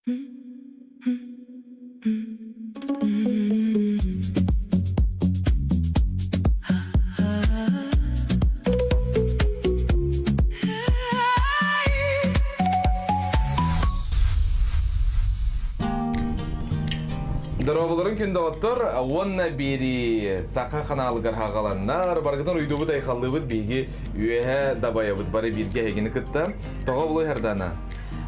Дорогуларын күнді оттыр, онна бері сақа қаналығыр хағаланнар, барғыдан ұйдуғы дайқалды бұд бейге үйе дабая бұд бары бірге әгені күтті. Тоға бұлы әрдана?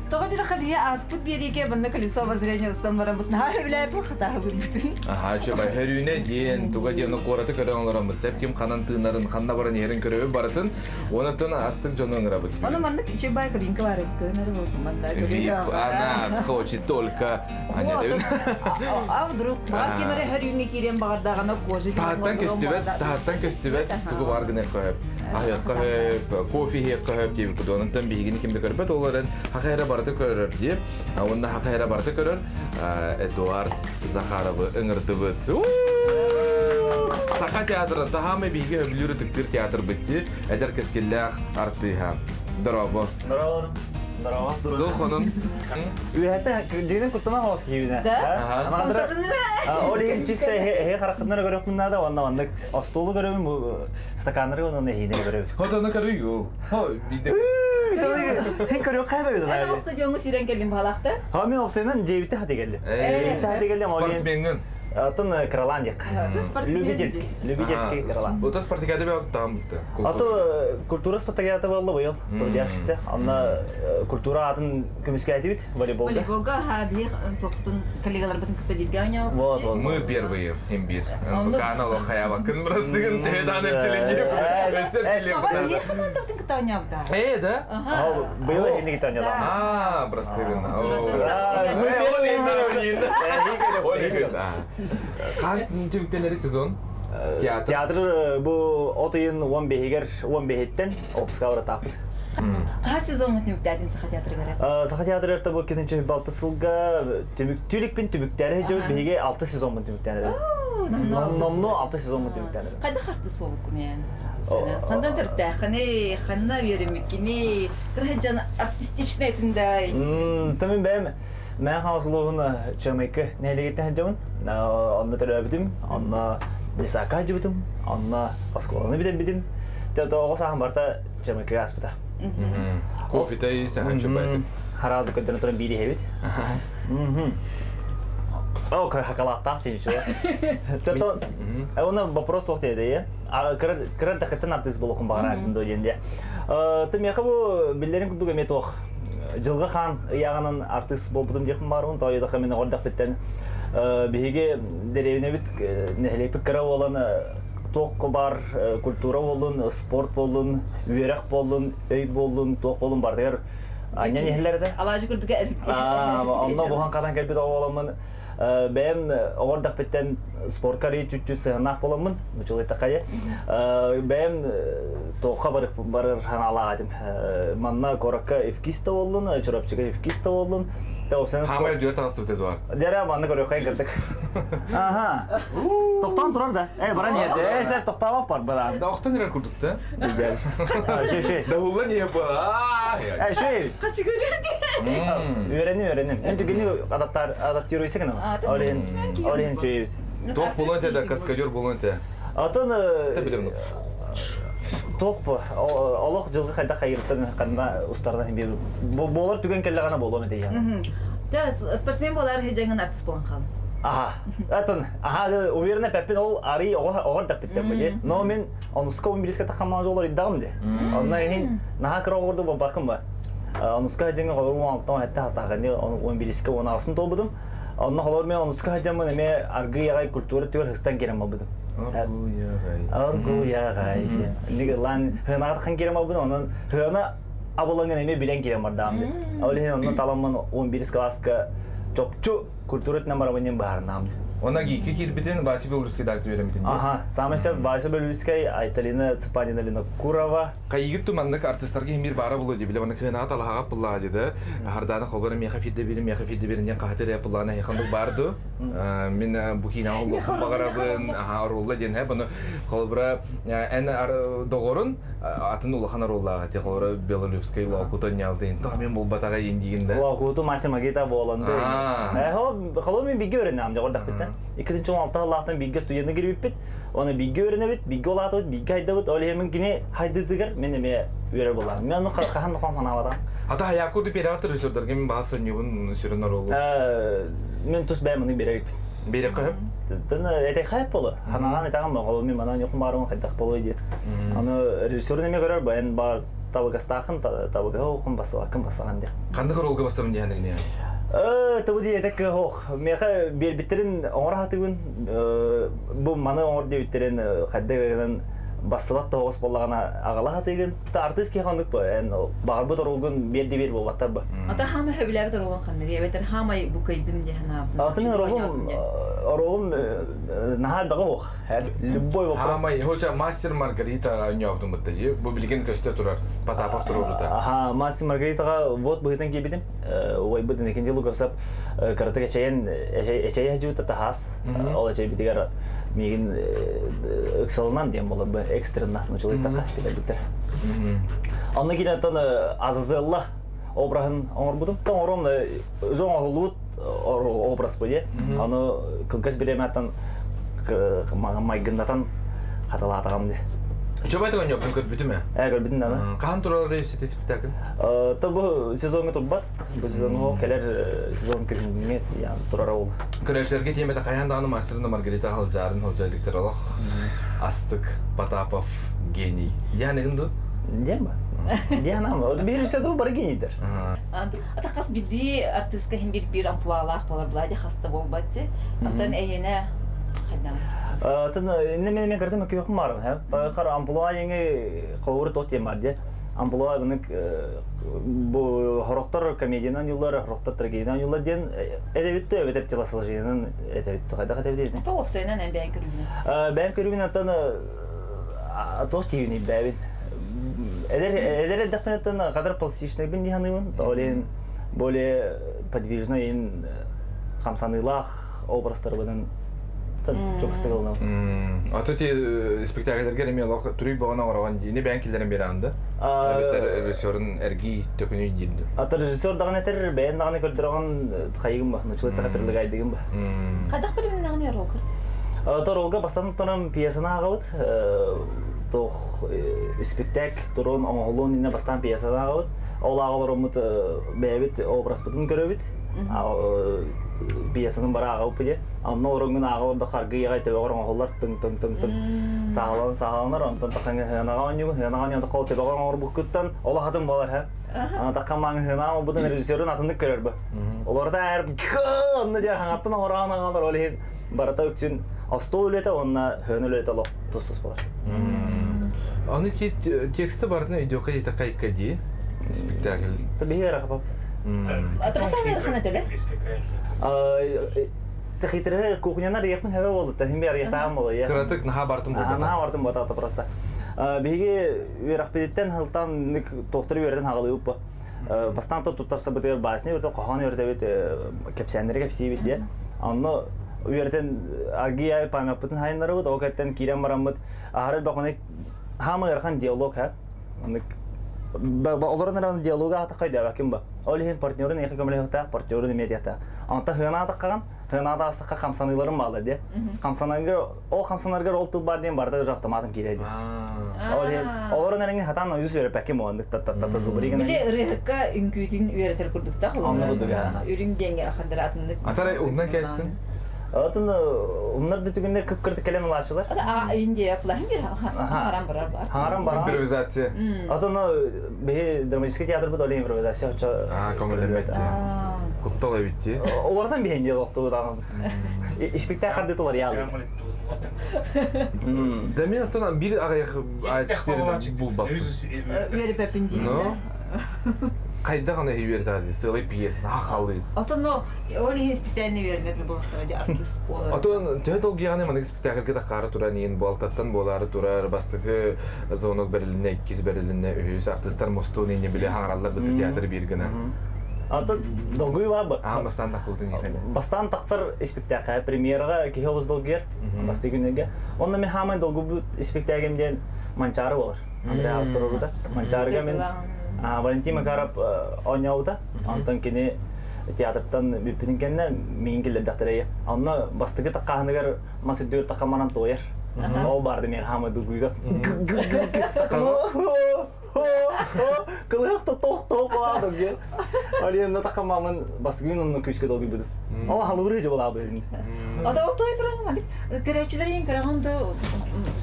Тоға деді қабие аспыт береге бұнды колесо обозрения ұстан бара бұтын ары біләй бұл қатағы бұтын. Аха, чөбай хөрүйіне дейін, туға дейіні қораты көрі оңларан бұд. Сәпкем қанан тыңнарын, қанна баран ерін көрі барытын, оны тұн астық жоны оңыра бұд. Оны мандық чөбай кабинка бар еді көрінері болдым манда. Ана, хочет только. А вдруг, бар кемері хөрүйіне керен бағардағана кожы. Тағаттан көстібет, туғы барғын әққөп. Аяққа хөп, кофе хеққа хөп дейбіл күді. Оның тын бейгені кемді көрбет, оларын хақайра барды көрір деп. Онда хақайра барды көрір. Эдуард Захаровы ыңырды бұд. Сақа театрын тағамы бейге өбілері түктір театр бітті. Әдер кескелләқ артыға. Дұрабы. Здорово. Дұл қонын. Үйәті дегенен күттіма қоғыз кейбіне. Олеген чисто хей қараққындары көріп мұнада, онда остолы көріп, стаканлары оны хейіне көріп. Хотаны көріп ол. Биде. Хей көріп қайба беді? Әні стадионғы сүйрен келген бағалақты? Мен опсайынан жейбітті хаты келді. Спортсменгін. Атын крыландик. Любительский крылан. Это спартакиада бе там. Аты культура спартакиада болды бұл. Трудяшысы. Анна культура атын көмеске айтып бит волейболда. Волейболга хабих тоқтын коллегалар бітін күтті дейді гауня. Вот. Мы первые имбир. Канал Хаява. Кын брастыгын тәйдан әпчілінде. Саға не команда бітін күтті гауня бұда? Да? Бұйылы енді кетті гауня. Брастыгын. Қансын түбіктелері сезон? Театр бұл отайын 15-тен опысқа ұры тапыд. Қа сезон мүтін үктәдін Сақа театры көріп? Сақа театры әрті бұл кетінші балты сылға түлік пен түбіктері жау бейге 6 сезон мұн түбіктері. Номну 6 сезон мұн түбіктері. Қайда қартыс болу күні ән? Қандан түртті, қанна верімеккені, қырғаджан артистичный әтіндей. Тәмін бәйім. Мен қаңсылуғын Чамайка нәйлегеттен әджауын. Онна түрі өбідім, онна лисақа әджібітім, онна осколаны бідім. Тәуді оғы сағын барта Чамайкаға аспыта. Кофе-та и сәған чөп әйтім. Харазы көндерін тұрын бейді хебет. Көй хақалаттақ тейін чула. Оны вопрос тоқты еді, кірін тәқіттен артист болуқын бағар әрдімді өйенде. Тәмеқі бұл білдерін күндігі мет оқ. Жылғы қан яғанын артист болбудым декім баруын, тауыдаққа мені ғордақ біттен бейге деревіне біт нәхілей пікірі болын, тоқ бар, культура болын, спорт болын, үйерек болын, өй болын, тоқ болын бардығыр. Anya nehirlerde? Alacı kurduk er. Ondan buhan kadan kelbet oğlamın. Ben orada bitten spor kariyer çüçü sığınak bolamın. Bu çok etkili. Ben toqa barır hanalardım. Manna korakka efkista oldun, çorapçıga efkista oldun. Hamaya diyor tanıştık Eduard. Dere manna korakka girdik. Aha. Toqtan turar da. Baran yerde. Sen toqtama var baran. Toqtan neler kurduk da? Güzel. Şey. Da hulan niye bu? Şey. Kaçı görüyordu? Öğrenim. Ben tükeni adat yürüyse gene. Oraya şey. Toq bulun te da kaskadyor bulun te. Atan. Te bilemem. Toq bu. Allah жылғы қайда қайырттың қанда ұстардан бер. Болар түген келді ғана болу ме деген. Спортсмен болар хежеңін артист болған қалым. Aha. Atan. Уверена пәппен ол ари оғар дақ біттен бөге. Но мен онуска 11-ке таққанман жолар иддағым де. Онна ең наға кіра оғырды бұл бақым ба. Онуска хежеңі қолыр 16-тан әтті хастағанде 11-ке 16-сын толбыдым. Онна қолыр мен онуска хежеңі неме арғы яғай культура түгер хыстан керем албыдым. Аргу яғай. Неге лан хынағат қан керем албыдым. Онан хына абылыңын еме білен керем бардағым де. Олеген онна таламын 11 класска чопчу культурат намараванен баарнам. Ona giyki kirbitin Vasi Belurskiy daktı veremetin. Aha, samese Vasi Belurskiy Aytalina Spaninalina Kurova. Kayıgıt tumanlık artistlarga hemir bara bulu diye bile bana kıyanaat alağa pılla dedi. Hardana kolbara meha fidde birin diye qahtır yapıllana yakınlık bardı. Min bu kina oldu bağırabın, rolla diye bunu kolbara en doğurun атын улаханар уллага техора Белорусской локутон ялдын. Та мен бул батага индигинде. Локуту Мася Магита боланды. Холоми биге өренам жогордак бит. 2016 Аллахтан биге студентне кирип бит. Оны биге өренебит, биге олатып, биге айдабыт. Ол эмен кине хайдыдыгар мене ме өре болам. Мен аны кахан команабада. Ата хаякуды оператор режиссердерге мен баасы небун сүрөнөр болду. Мен тус байманы берек. Берек кайып. Тына эте хайп болу. Ханаган этаган голоми манан юкум барым хайдак болой ди. Аны режиссерне ме көрөр баян бар табыгастакын табыга окум басакын басаган ди. Кандай ролга бастым дияны. Табы ди этек хох. Меха бербиттерин оңрахатыгын бу маны оңр дебиттерин хаддаган басылат тоғыз болағана ағалаға деген артист кейхандық ба, бағарбы тұрғын берді бер болбаттар ба. Ата хама хөбіләбі тұрғын қандар, ебетер хамай бұқайдым дехін абын. Аты мен ролым нахар бағы оқ, любой вопрос. Хамай, хоча Мастер Маргарита өнеудің бұтты, бұл білген көсті тұрар, Потапов тұрғылыда. Аха, Мастер Маргаритаға вот бұғытын кейбедім, ой бұдын екенде луқасап, қаратық әчәйі әжуытты тахас, ол әчәй бітігер мегін ұқсалынан дейм болы бұ экстренна нұчылы таққа келер біттер. Анны кейін әттен Азазелла обрахын оңыр бұдым. Тан орым жоң оғылуыт образ бұд, аны қылғас берем әттен майгындатан қатала атағам де. Жобай таған yoqdan көрбіді ме? Көрбідің дана. Қан туралы рейсеті спектакль? Бұл сезонға тұрбат. Бұл сезонға келер сезон көргенге тұрара ол. Көрәшілерге теметі қаяндағыны Мастерна Маргарита Халджарын, Халджайликтер олық. Астық, Потапов, гений. Яғынығын ду? Дем ба? Диянам. Bir режиссер бар генийдер. Ата қас биді артистка хем бір амплуалақ болар бұлайды хаста болбатты. Антан әйені қайдан? Мен кірдім өке өкім барын. Қар амплуа еңі қылуыры тот ем бар де. Амплуа бұны хорықтар комедиянан юллар, хорықтар трагедиянан юллар ден әдебетті өтер телосложениянан әдебетті қайда қайда бедейді. Ата опсайынан ән бәйін көрігіне? Бәйін көрігіне аттан тоқ тегіне бәйін. Әдер әддақпен аттан қадар пластичный бін дейханымын. Олен более подвижный қамсанылақ образдар бұның çok istiqlallı. Atoti spektakellerge de miyaloq turib bağına oragan yine ben killerin biri andı. Evet rejissörün ergi tökünü yindi. Ata rejissör dağın eter beğen dağını kördürağın kayıgım ba, nöçülü taqatırlı gaydıgım ba. Qadaq bölümün nağını yer olqır? Ata rolga bastan tutanam piyasana ağabıt. Toq spektak turun oğulun yine bastan piyasana ağabıt. Oğul ağalar omut bəyabit obraz budun göröbit. Piyasanın bara ağabıp bide. Anna orungun ağabıp da qargı yağay töbeğer oğullar tın sağlanır. Ondan taqan hınağan yugun. Hınağan yanında qol töbeğer oğur bukkuttan ola hadın bolar ha. Ana taqan mağın hınağan budun rejissörün atındık görür bu. Olar da er onu diye hangattın orağın ağalar öyle barata üçün astı öylete onunla hön öylete loq tuz bolar. Onu ki teksti barına videoqa yeta qayıqqa diye spektakl. Tabii her akabap. Ata bastan ne xana töle? Тахитре кухняна рияқтың хәве болды, тәхін бер рияқтағым болды. Кыратык наха бартым болды. Наха бартым болды аты просто. Беге верақпедеттен хылтан тоқтыры верден хағылы өп ба. Бастан тұттарса бұтығыр басыны өрді, қоған өрді бет кәпсәндері кәпсей бет де. Анны өрден арги әй памяк бұтын хайынлары бұд, о кәттен керен барам бұд. Ағарыр бақыны хамы ұрқан диалог ха. Олардың арасында диалога атақ қайды әкім ба. Ол ең партнерін еқі көмілі өқтақ, партнерін емет ята. Анта хына атақ қаған, хынада астыққа қамсаныларым балы де. Ол қамсанарғар ол тұл бар дейін барды жақтым атым келеді. Олардың арасында хатан өзі өріп әкім оғандық таттатты зубыр еген. Біле ұрыққа үңкүйдің өретер күрдікті қолымын. Үріңденге ақырдыр атындық. Атарай оңдан кәстің? Атын onlar da tügünler kıpkırtı kalem ulaştılar. Ata India yapılan bir haram barar var. Haram barar. İmprovizasyon. Atan bir dramatik tiyatro bu da improvizasyon. Komedyemet. Kutlu bitti. Onlardan bir hediye oldu da. Spektakl de var ya. Demin atan bir ayak açtığını bulbap. Verip hepindiğinde. Qayda qana heyber tadi, sılay piyes, naqalı. Atan o öyle spesialini vermir bir buluşturacı artist olur. Atan tödol giyane mana spektaklga da qara turan yen boltattan bolary turar, bastığı zonok beriline, ikiz beriline üyüs artistlar mostun ene bile hangrallar bu teatr birgine. Atan dolguy var bu. Bastan taqıldın yani. Bastan taqsar spektakl premieraga kihoz dolger, bastığı günege. Onda men hamay dolgu bu spektaklden mançarı olur. Андреа Асторуда. Манчарга мен Валентин Макаров ойнауда. Антон кини театрдан бүппингенне мен келдәхтәрәе. Анна бастыгы таққаныгар масыдыр тақаманан тояр. Ол барды мен хамады гүйдә. Кылықты тоқ болады ге. Алиенда тақамамын бастыгын онны күшкә долгы буды. Ала халыры же була бәрин. Ада ол той тұрған көрәчілер ең көрәғанды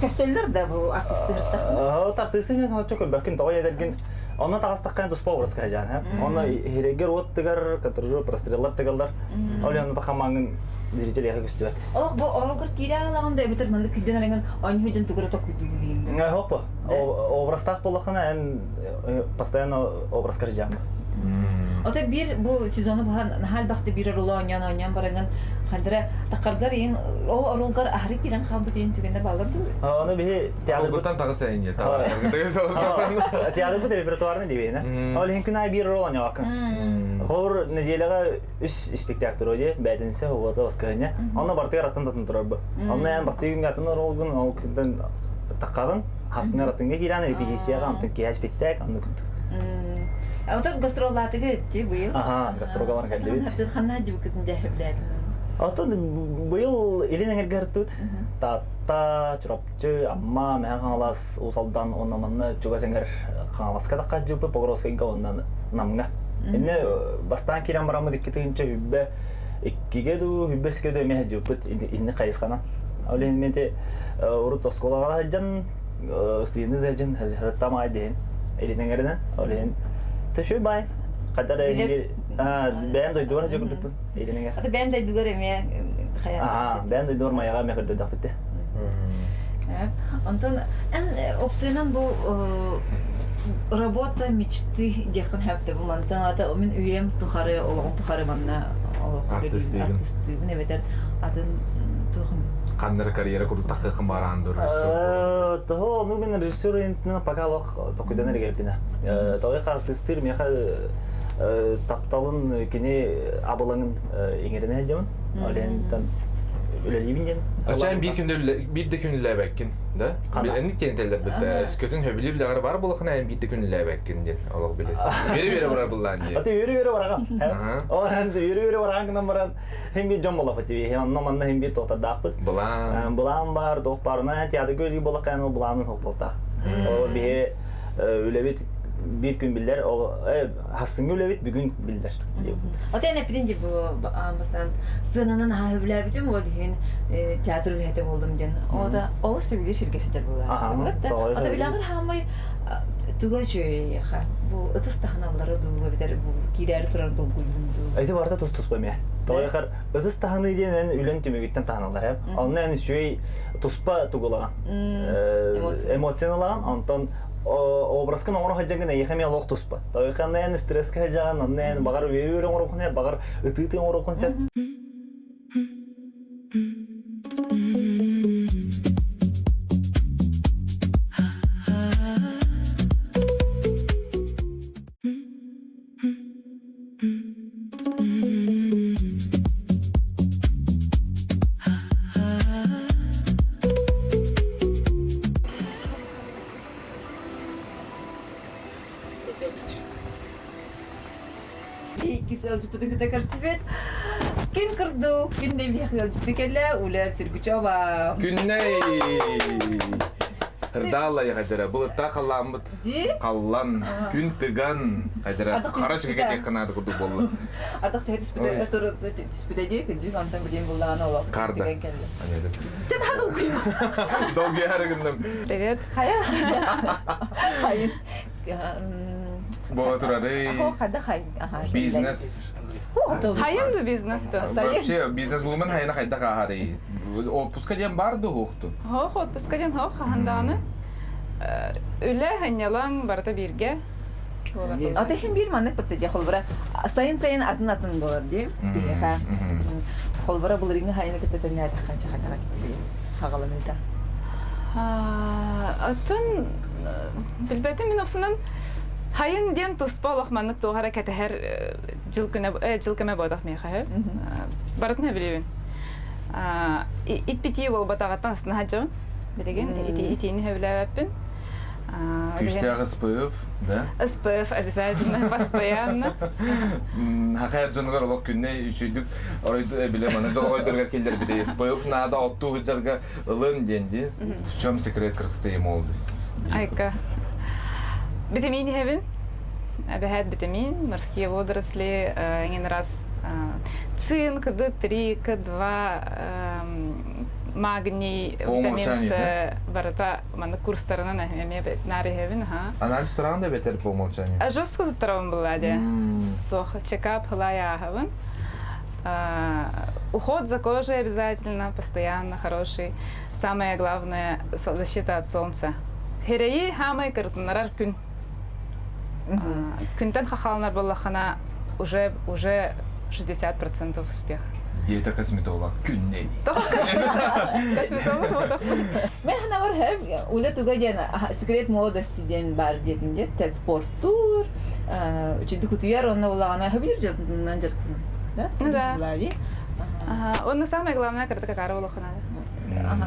кәстөллер де бұл артисттер. Артисттер çok бәкін той едерген. Она тағастаққан дұспа образға жан. Она херегер оттығар, который простреллар тығалдар. Алиенда тақамаңын зритель яғы күстібәт. Олық бұл оралғыр кейлі ағалағында өбітір мәнді күден әріңін айны хүден түгірі тоқ күдігілейін. Хоппа. Образтақ болақына ән постоянно образ кәржам. Ота бір бұл сезоны бұған нахал бақты бір орылы ойнан барыңын қандыра тақарғар ең ол орылғар ахры керен қалбы дейін түгенде балар дүр. Оны бі театр Бұттан тағы сайын ел. театр бұд репертуарны дейбейін. Ол хен күн ай бір орыл ойна вақын. Қолыр неделеға үш спектактор өде бәдінсе оғыда басқарыне. Оны бартығар атын татын тұрар бұ. Оны ән басты күнге атын орылғын, ол күнден таққағын, хасынар атынға келен репетицияға антын кея спектак, аны күндік. Ота гастролатығы өтті бұйыл. Гастрогалар кәлді бет. Артын қанна жүбі күтінде біләді. Атын бұйыл елен әңер ғарықты өт. Тата, чұрапчы, амма, мәң қаңалас, ұсалдан онаманны жүгас әңер қаңаласқа таққа жүбі, погоровскайынға ондан намға. Енді бастан келен барамы деккетігінші хүббе еккеге ду, хүббеске ду әме жүбіт, енді қайысқанан. Олен менде ұрыт осколаға жан, студенті де жан, хәріттама айдейін. Елен әңерінен, олен төші бай. Қадар әйінге бәйім дойды бар жүгірдік бұл, елен әңер. Ата бәйім дойды бар әме қаят? Бәйім дойды бар маяға мәкір дойдақ бітті. Антон, ән опсайынан бұл работа мечты декін həпті бұл мантан ата мен үйем тұхары, олығын тұхары манна Артистігін. Әбетер атын тұғым. Қандары карьера күрді таққықын баранды Toho, ну мен режиссер ентінен пағалық тоқыдан әргелдіне. Тоғық артистер меха тапталын кене абылаңын еңеріне әдемін. Олентен өлелейбін ден. Açayım bir de günlüğe bekkin, da? Enlik kenteler bitti. Skütün höbili bile var bulakına en bir de günlüğe bekkin den. Allah bilir. Veri var bulan diye. Ati yürü varağım. O hem yürü varağım kından baran hem bir jom bulak pati. Hem anlamanda hem bir tohta dağıpıt. Bulan var, doğ parına tiyada gölge bulak yani o bulanın hopulta. O bir ülevit bir gün biller, o hastın ülevit bir gün biller. Ata ne pidince bu bastan sınanın hafifler bütün o diyen tiyatro lehte oldum den. O da o sivil şirketler bunlar. Ata bilağır hamay tuğaçı ha. Bu ıtıs tahanaları doğu biter bu kiler turar doğu gündu. Aydı vardı tuz koymaya. Toyakar ıtıs tahanı diyen ülen tümügitten tahanalar hep. Onun yani şöyle tuzpa tuğulagan. Emosyonalagan. Ondan образкын оңыр хаджангын ехеме лох туспа. Тойқаннан стресс хаджан, аннан багар веюрен орохне, багар ытытын орохнсе. Киселчи подыгда карсифет. Кин кырду, кин не бияхыл житекеле, уля Сергучева. Күнней! Хырдалла я қайдыра, бұл ұтта қалламбыт. Қаллан, күн тыган. Қайдыра, қара жүгеге тек қанады күрді болы. Ардақ тәйті түспедеде, күнжік антан білен болағаны олақ. Қарда. Чәді хадыл күн. Долги әрі күндім. Привет. Қая? Қайын. Бола тұрады. Қада қайын. Бизнес. Хайын bu бизнесті? Вообще, бизнес-вумен хайына қайда қағады. Отпуска ден барды хоқты? Хоқ, отпуска ден хоқ қағанданы. Үлі ханялан барда бірге. Аты хем бір маңнық бітті де қолбыра. Сайын атын болар дейм. Қолбыра бұл реңі хайыны күттетіне айтық қанша қанша кетті. Қағалын өйті. Атын білбәтім мен опсынан Хайын ден туспа олақманлық тоғара кәтәхәр жылкіме бодақ мейқағы. Барытын әбілеуін. Ит бітейі ол батағаттан астына хаджауын. Білеген, итейіні әбілі әбіппін. Күштәгы СПФ, да? СПФ обязательно, постоянно. Хакайр жонугар олох күнне үчүйдүк оройду биле мана жолгойдоргар келдер биде СПФ нада отту хүжарга ылын денди. В чем секрет красоты и молодости? Айка. Витамин хевин. Обязательно витамин, морские водоросли, один раз цинк, D3, К2, магний, витамин С, барата, мана курстарынан әме нари хевин, ха. Анализ турагында бетер по умолчанию. А жестко тут тарам была, де. То чекап хлая хевин. Уход за кожей обязательно, постоянно хороший. Самое главное защита от солнца. Хереи хамай картонарар күн. Күнтен хахалнар боллахана уже 60% успех. Диета косметолог күнней. Косметолог вот. Мен хана бар хәп үле туга дигән секрет молодости дигән бар дигән дә спорт тур, үчүдү күтүяр онна улагана хәбир җыртынан җыртын. Да? Да. Лаги. Он самое главное, когда такая боллахана.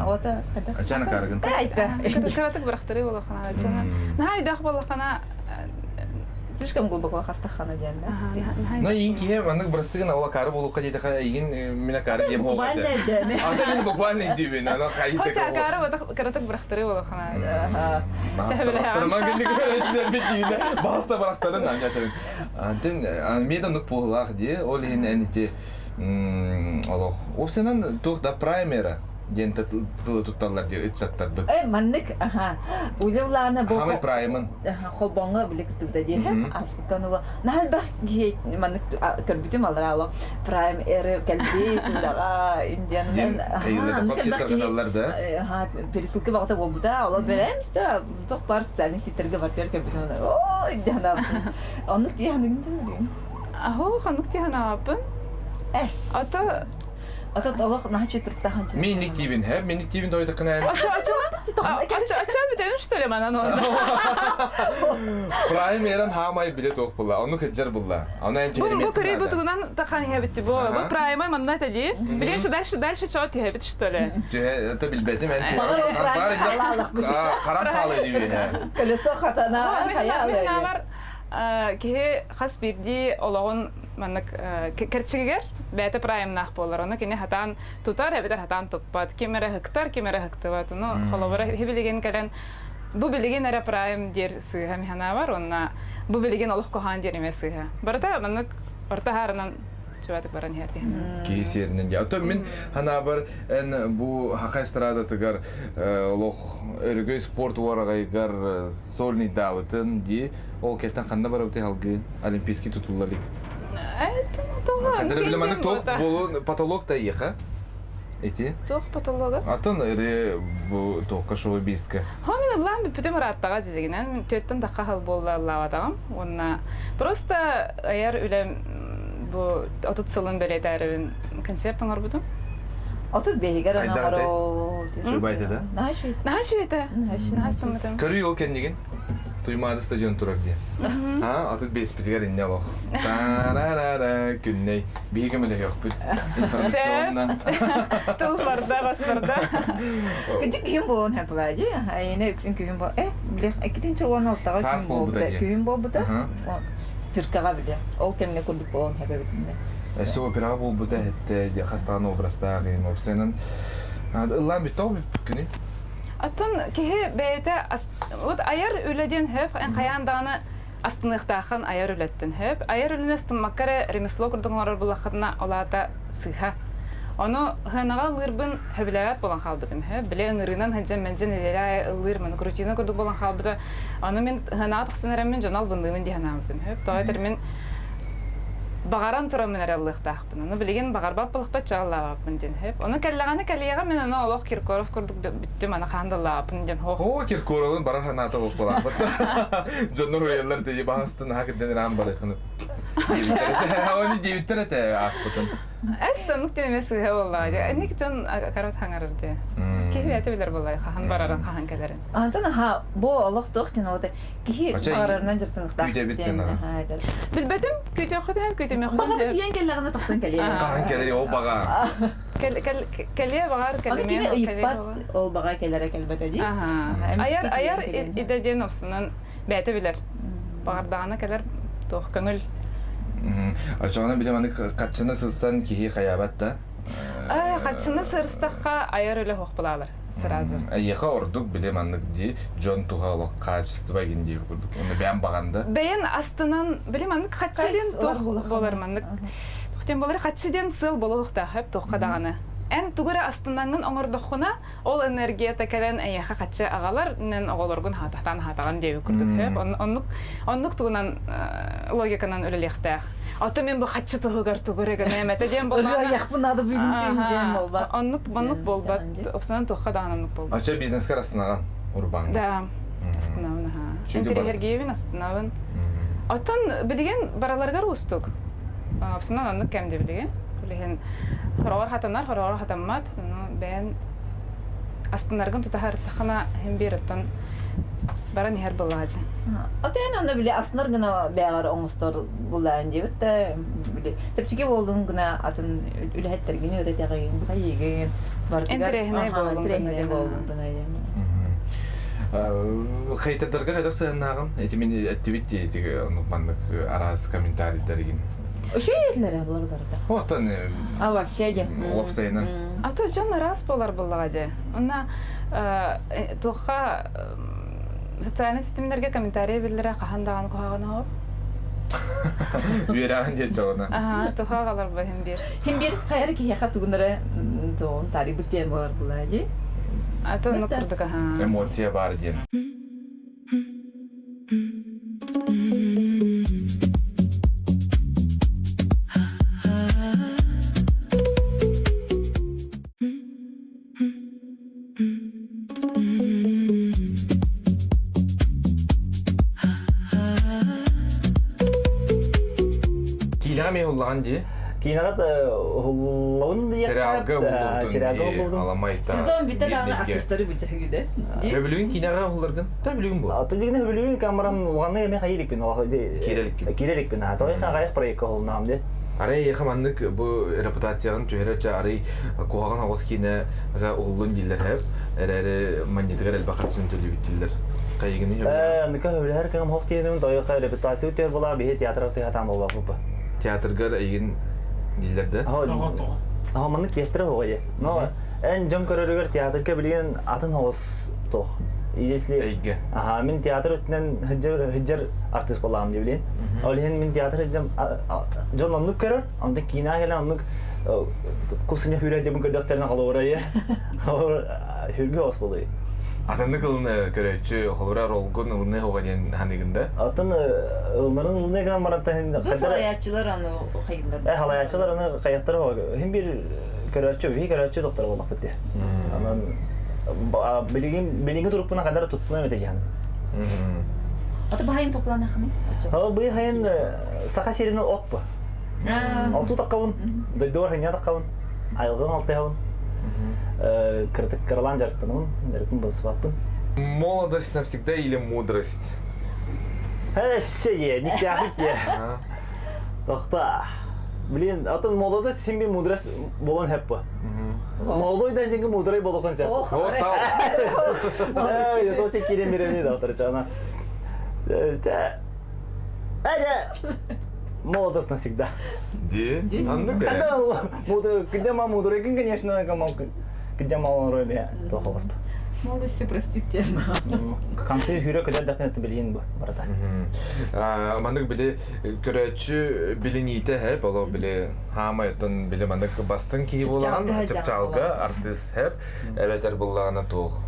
Ота хәдә. Ачана каргын. Айта. Когда так брахтары боллахана. Нахай дах боллахана. Слишком глубоко хастахана дигән да. Но инки аның брастыгын ала кары булукка дейт егин менә кары дем Буквально хогыты. дәме. Аса мен буквально дибен, ана кайда Хотя кара вот когда так брахтары боллахана. Ман генде көрәчләр битине. Баста брактарын аңлатып. Антен меда нук пулах ди, ол ин әнити Аллах. Опсенан тух да праймера. Дента тутталар ди үтсаттар бу. Маннык, улылана бу. Хамы праймын. Холбонга билек туда ди. Асканова. Налбах ги маннык карбитим алрало. Прайм эре калби туда индиан. Кайылда капчеттер каналлар да. Пересылка вакыты булды да. Алар беремиз да. Тох бар сәлин ситерге бар карбитим. О, индиан. Аннык ди ханын. Ахо, ханук ти ханапын. Эс. Ата Аллах нахчы туртахан. Миник тибин һәм миник тибин тойды кына. Ача битен что ли мана но. Праймеран хамай билет ок була. Аны кеҗер була. Аны әнти Бу кырый бутугунан тахан һәбит бу. Бу праймай манна тади. Билен что дальше чот һәбит что ли. Это билбетем әнти. Карам калы диби. Колесо хатана хаялы. Ки хас бирди олагын маннык керчигер бәте праймнах болар. Аны кине хатан тутар һәбитер хатан туппат. Кимере хектар, кимере хектават. Ну халавара һибилеген кален бу билеген эре прайм дер сыга михана бар. Онна бу билеген олох кохан дер эмесыга. Барда маннык орта харынан чуатык баран һәти. Кисернен. Я то мин хана бар эн бу хакай страда тигар олох өргөй спорт варагайгар сольный давытын ди ол кеттен канда бар өтө алгы олимпийский титуллар. Это то. Хәдер биле маны тох болу патолог та еха. Эти? Тох патолога. Атын эре бу тохка шоу биска. Хамин улам битем раттага дигенен мен төттен да хал болла лаватагам. Онна просто аяр үлем бу отут сылын белетәрен концептың арбуту. Отут бегер ана баро. Чөй байты да? Наши. Нахашуета. Нахастаматам. Көрүй ол кендеген. Туймады стадион турак ди. Атыт бес битигер инне лох. Тарарара күнней. Бегем эле юк бит. Информационна. Тулфарда басырда. Кичик күйüm болон һәм булади. Айне күйüm бо. Биле экинче он алтыга күйüm болду да. Циркага биле. Ол кемне курдук болон һәм битинде. Эсо опера бул бу да хетте хастаны образтагы опсенен. Ыллам битол күнү. Атын кеһе бәйте вот аяр үледен хөп эн хаянданы астыныктахан аяр үлеттен хөп. Аяр үлнестен маккара ремесло курдуңлар булахына алата сыха. Аны ханага лырбын хөбләят болан халбытым хөп. Биле ыңырынан хәҗәм мәнҗен элә лыр мен рутина курдук болан халбыта. Аны мен хана тахсынарам мен жонал бындыгын диханамтым хөп. Тойтер мен багаран тура мен аралыктахпын. Аны билеген багарбап булыкта чаллабапын ден хөп. Аны каллаганы калияга мен аны Олох Киркоров курдук биттим аны хандалапын ден хох. О Киркоровын барар ханаты болуп калат. Жоннор уялар дей бастын хакы женерам барыкны. Аны дебиттер эте акпытын. Эс нуктен эмес хевалла. Ник жон карат хаңарырды. Кеһи әте билер булай хахан барарын хахан келерин. Антан ха бу Аллах тохтин ода кеһи барарынан жыртыныктак. Күйтө битсен ага. Билбетим күйтө хөтөм күйтө мен Багат диен келлегенде тохтын келе. Кахан келери ол бага. Келе багар Аны келеме. кине ыйппат ол бага келере келбете ди. Аяр идеден опсунан бәте билер. Багардагына келер тох көңүл. Ачагана билем аны катчыны сызсан кихи каябат да. Катчыны сырстакка аяр эле хок булалар сразу. Аяха ордук билем аны ди Джон Тухалок качество гинди курдук. Оны бәм баганда. Бәйен астынан билем аны катчыден тох болар маннык. Тохтен болар катчыден сыл болохта хеп тохка даганы. Эн тугура астыннан оңордохуна ол энергия текелен аяха катчы агалар нен оголоргун хататан хатаган деп күрдүк хеп. Оннук тугунан логиканан өлелехтә. Аты мен бу катчы тугар тугурага немете дем болма. Яхпынады бүгүн дем болбат. Оннук болбат. Опсынан тохка даган болбат. Ача бизнеска астынаган урбан. Да. Астынабын ха. Энергиябин астынабын. Атын билген бараларга устук. Опсынан оннук кем деп билген. Билген хорор хатаммат, бен астынаргын тутахар тахана хемберттан бара нехер булажы. Атен аны биле астынар гына бягар оңстор булан дебит та биле. Тепчиге болдун гына атын үлһәттергене өретәгән хайыгын бардыгар. Интерехне болдун. Хейттердерге кайда сыйнаган? Эти мен активити диге онукмандык арас комментарийлерин. Ошейләр булар барда. Вот он. А вообще де. Лапсайна. А то жан раз болар буллагаҗы. Онна тоха социаль системаларга комментарий билләре кахандаган кохаган хоп. Юраган дер жогына. Ага, тоха галар ба хембер. Хембер хайр ки яха тугындары тон тари бутен булар булажы. А то нукурдык ага. Эмоция бар ден. Килами уллан ди. Кинагат хуллавын Сериалга булдун. Аламайта. Сезон бите аны артисттары бүчәгиде. Хөбүлүн кинага улларган. Хөбүлүн бу. Аты дигене хөбүлүн камеран уганы эме хайылык бин алга ди. Кирелик бин. Аты гайык проект холнам ди. Арай яхамандык бу репутациягын төһөрөчө арай куаган агыс кине га уллун диллер хеп. Эрере маннитгер элбахатсын төлү биттилер. Кайгыны хөбүлүн. Ника хөбүлөр кем хоктенин дойга репутация төр була бе театрга театам болба бу. Театрга айгын диллерде. Маны театр хогой. Но эн жон көрөргөр театрга билген атын хос тох. Если мен театр үтнен хыжыр артист болам деп билен. Ал мен театр дем жон оннук көрөр, анда кино келе оннук кусуня хүрө деп көдөттерне калып хүргө ос болой. Атанды кылны көрөчү холура ролгун ылны хогаден ханигында. Атын ылнарын ылны гана марата халаячылар аны хайылар. Халаячылар аны каяктар хог. Хем бир көрөчү доктор болмак битти. Анан билеген труппуна кадар туттуна эмете экен. Аты байын топлана ханы. Бый хайын сака серинен отпу. Оту таккабын, дойдор хanya таккабын. Айылгын алтыябын. Кыртык кырлан жарттым, деркин болсуппын. Молодость навсегда или мудрость? Шее, никак. Тохта. Блин, атын молодость сен бир мудрость болон хеппи. Молодойдан жеңге мудрый болгон сен. Вот так. Я то те кирем берени доктор жана. Молодость навсегда. Ди? Андык. Когда где мама мудрый, конечно, где мама робе, то холост. Молодости, простите. Концы хүрө көдөр дәпнәте билген бу барата. Мандык биле көрөчү билените хеп, ало биле хамайтын биле мандык бастын ки болган, чыпчалга артист хеп, эбетер буллагана туг.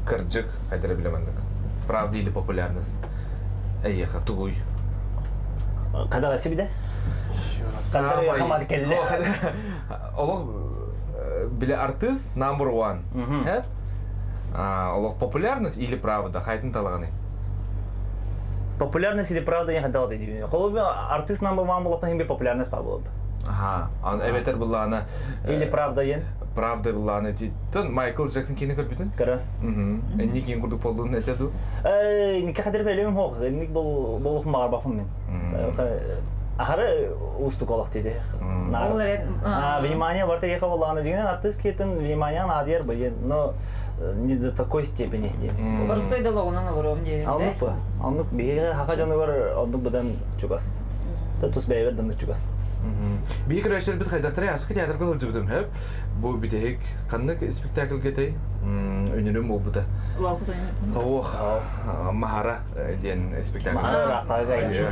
Кыржык кайдыр биле мандык. Правда или популярность? Эйха тугуй. Кадага сибиде? Кадага хамат келле. Олог биле артист number one. Хеп? Олог популярность или правда? Хайтын талаганы? Популярность или правда я хотел dedi. Холоби артист number one болот хем популярность па болот. Ага, эбетер буллана Или правда ен? Правда буллана тон Майкл Джексон кине көрбүтүн? Кара. Энни кин курдук болдун этеду? Никак кадер белем хок. Ник бол магар бафым мен. Ахары устук олох дейді. Внимание барты ехал лана жинен аттыс кетен внимание надер бе, но не до такой степени. Барыстой да логонан алырым дегенде. Алдық па? Алдық бейге хақа жаны бар алдық бұдан чугас. Тұс бәйберден де чугас. Бейік рәшер біт қайдақтары асықы театрға ғылжы бұдым әп. Бұл бітейік қандық спектакль кетей өнерім ол бұда. Махара ден спектакль. Махара рақтағы ғайыншы.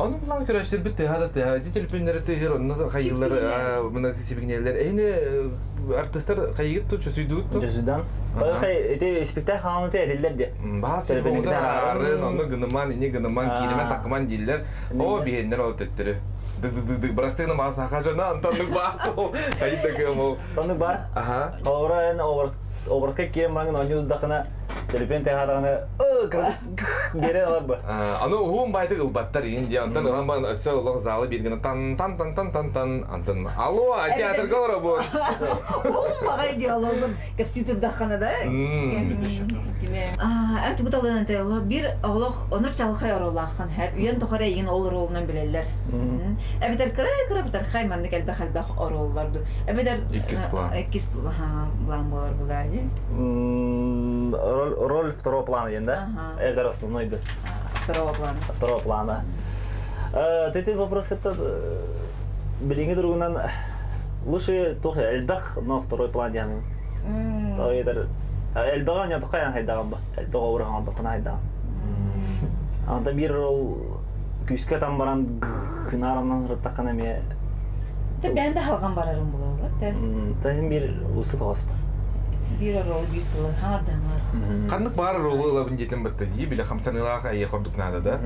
Оны бұлан көрәшер біт тәғада телефонлары тәғыр, онына қайғылар, мұна себегінелер. Әйні артистар қайғыт тұр, жүсүйді ұтты? Жүсүйдан. Бұл спектакль қағаны тәйділер де. Бас телефонда арын, оны ғыныман, ине ғыныман, кейінемен тақыман дейлер. О, бейінлер ол төттірі. Дық-дық-дық, бірастығына басы ақажана, антандық басы ол. Қайдық ол. Тандық бар. Қалауыра әні образға кейін маңын ойны ұздақына телефон тәғадағына бере алар ба? Аны ұғым байды ұлбаттар ең де, антан ұған баған өсі ұлық залы бергені тан-тан-тан-тан-тан антан. Алло, театрға олар бұл? Ұғым бағай диалогым кәпсетірдаққаны да? Ән тұғыт алынан тәйолы, бір оғылық оныр чалқай оролаққан әр, үйен тұқара еген олар олынан білелер. Әбетер кірі бітер қайманды кәлбәқ оролларды. Әбетер... Эккіз план болар бұлай. Роль второго плана, да? Это основной, да. Второго плана. Ты вопрос как-то... Блин, другунан... Лучше тоже Эльбах, но второй план яны. Эльбага не только я хайдаган ба. Эльбага ураган да кына хайдаган. Анда бир рол күскә там баран гынараннан рыттакана ме. Ты бәнде халган барарым була, да? Тәһин бир усы кагас бар. Bir rol bir kılı hardan var. Kandık var rolü olabilin jetin bitti. İyi bile 50 yıllık ayı kurduk nada da.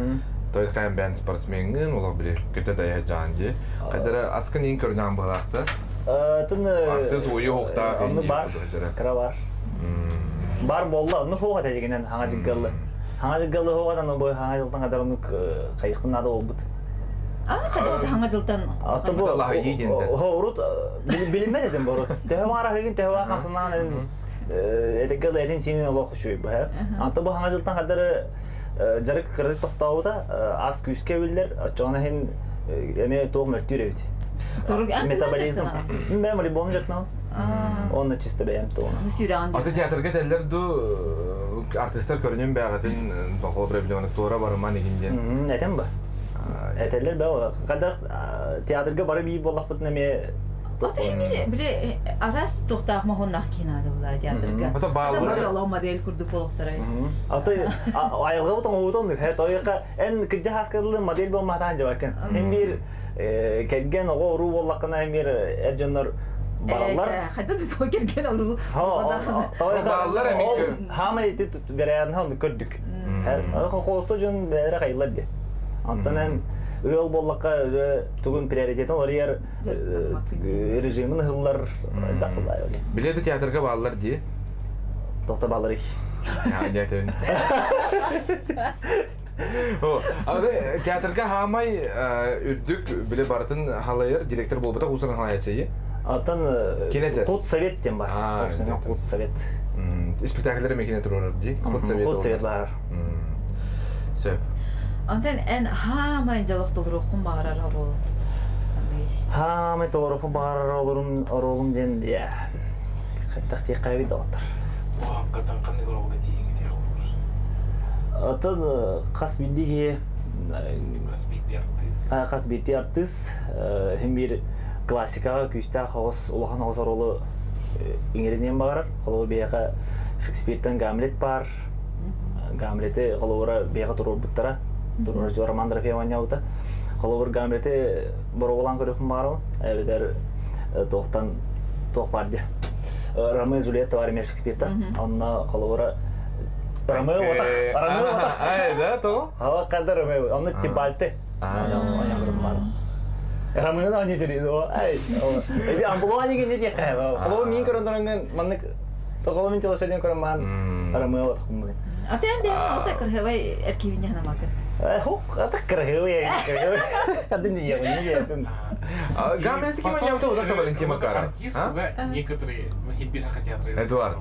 Toy kayan ben sportsmenin olabilir. Kötü daya canlı. Kadar askın in körünen bıraktı. Tın Artist oyu hokta. Onu bar. Kara var. Bar bolla. Onu hoğa diyeceğinden hangacık galı. Hangacık galı hoğadan o boy hangacıktan kadar onu kayıkın nada olbut. Kadar hangacıktan. Atı bu. Allah iyi dinde. Urut bilinmedim bu urut. Tehva rahigin tehva kamsından etekkel etin sinin Allah kuşuyor bu her. Atı bu hangacıktan kadar jarık kırık toxtauda az küske biller açana hen eme toğ mertür evdi. Metabolizm. Ben var bunu jatnam. Onu çiste beyem toğuna. Atı teatrga teller du artistler körünün bəğətin toxulu problemlik tora barman eginden. Neden bu? Eteller be o. Kadar teatrga barı bir bollaq butun eme Ata bile aras toxtaq mahonnak kinadı bulay teatrga. Ata bağlar. Allah model kurdu poloqtaray. Ata ayılğa butan oğudan he toyqa en kıcı haskadılı model bolmaqdan jawakan. Hem bir kelgen oğu uru bollaqına hem bir erjonlar barallar. Hatta bu kelgen uru. Bağlar emin. Hama eti veren han kördük. Her qosto jon bere qaylar de. Antanen öl bollaqqa tugun prioritetin var yer rejimin hıllar daqılay. Biledi teatrga bağlar diye. Doktor bağları. Ya diyetevin. O, adı teatrga hamay ürdük bile baratın halayır direktör bolbata usan halayatçıyı. Atan Kut Sovet dem var. Kut Sovet. Spektaklleri mekinetur olur diye. Kut Sovet var. Söp. Anten en hamay jalıq dolruqun bağırar ol. Hamay dolruqun bağırar olurum den diye. Xattaq diye qaybi dağıtır. O hakikaten qanday rol getiyin diye olur. Atan qas bildigi qas bitti artist hem bir klassika küstä xos ulağan xos rolu İngilizceden bağırar. Qolu beyaqa Shakespeare'dan Hamlet var. Hamlet'i qolura beyaqa turur buttara. Durur jo roman drafiyanya uta. Qolur Hamlet'i boroğlan körüqün bağırım. Ebeter toqtan toq bardı. Romeo Juliet var Shakespeare'dan. Onna qolura Romeo otak. Romeo otak. Ay, da to. Hava kadar Romeo. Onna Tibalte. Ona körüqün bağırım. Romeo'nun anı jadi o. Ay. Jadi ampulannya gini dia kayak. Kalau min kerontoran manik kalau min celasnya keroman Romeo otak mungkin. Ata en devam alta kerhevay erkivinya hana makan. Hok atak kerhevay. Kadın diye bunu yapayım. Гамлет kim oynadı o da Valentin Makarov. Некоторые хитбира хотят. Эдуард.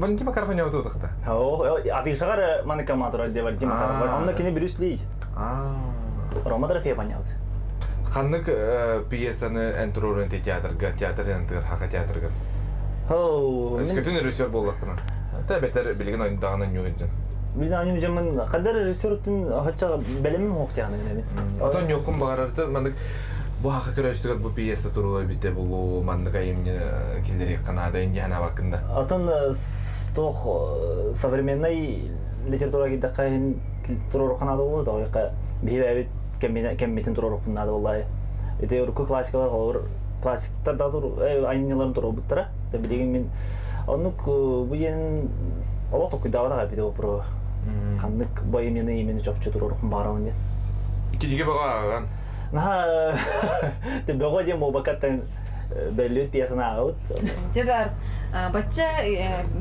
Valentin Makarov oynadı o da kata. Oh, abi sekarang mana kamu tuh ada Valentin Makarov. Onda kini Bruce Lee. Рома Дорофея понятно. Ханнык пьесаны энтрорын театрга, театр энтер, хака театрга. Хоу, Өскөтүн режиссер боллактына. Та бетер билген ойындагынан нюгенжен. мен аню жаман кадар режиссердин хача белемин хоктяны мен. Атан юкум багарырты мандык бу хака көрөштүгөр бу пьеса турулу бите булу мандык айымне килдери канада индиана бакында. Атын стох современной литература гиде кайын турор канада болду, ойка бибе кеммитин турор канада болай. Эте урку классикалар olur. Классиктар да тур айнеларын турор буттара. Та билген мен анук бу ен Олох токуй давара бите опро. Кандык баймене имени жопчу турор барамын дет. Икиге багаган. На те бөгөдем обакаттан беллет пьесана аут. Жадар бачча